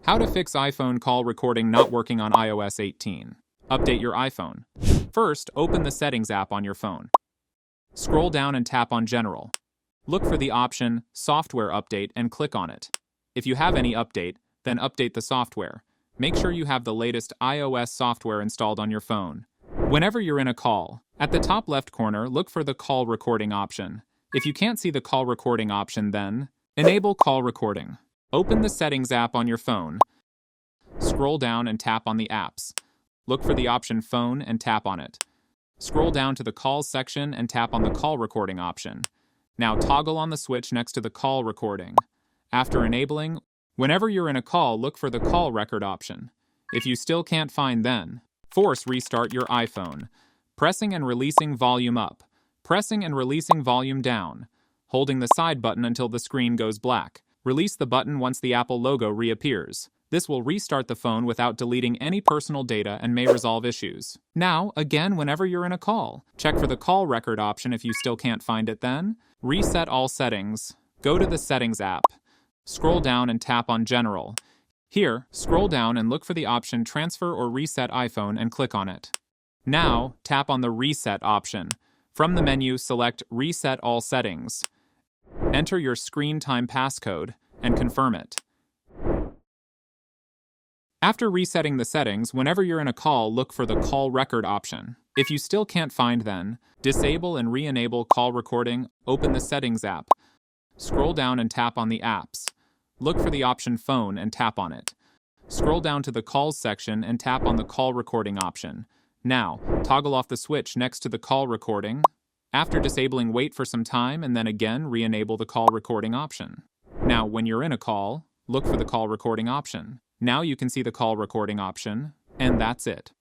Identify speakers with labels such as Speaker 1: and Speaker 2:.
Speaker 1: How to fix iPhone call recording not working on iOS 18. Update your iPhone. First, open the Settings app on your phone. Scroll down and tap on General. Look for the option Software Update and click on it. If you have any update, then update the software. Make sure you have the latest iOS software installed on your phone. Whenever you're in a call, at the top left corner, look for the call recording option. If you can't see the call recording option, then enable call recording. Open the Settings app on your phone. Scroll down and tap on the apps. Look for the option Phone and tap on it. Scroll down to the Calls section and tap on the call recording option. Now toggle on the switch next to the call recording. After enabling, whenever you're in a call, look for the call record option. If you still can't find, then force restart your iPhone. Pressing and releasing volume up. Pressing and releasing volume down. Holding the side button until the screen goes black. Release the button once the Apple logo reappears. This will restart the phone without deleting any personal data and may resolve issues. Now, again, whenever you're in a call, check for the call record option if you still can't find it then. Reset all settings. Go to the Settings app. Scroll down and tap on General. Here, scroll down and look for the option Transfer or Reset iPhone and click on it. Now, tap on the Reset option. From the menu, select Reset all settings. Enter your screen time passcode and confirm it. After resetting the settings, whenever you're in a call, look for the call record option. If you still can't find, then disable and re-enable call recording. Open the Settings app. Scroll down and tap on the apps. Look for the option Phone and tap on it. Scroll down to the Calls section and tap on the call recording option. Now, toggle off the switch next to the call recording. After disabling, wait for some time and then again re-enable the call recording option. Now, when you're in a call, look for the call recording option. Now you can see the call recording option, and that's it.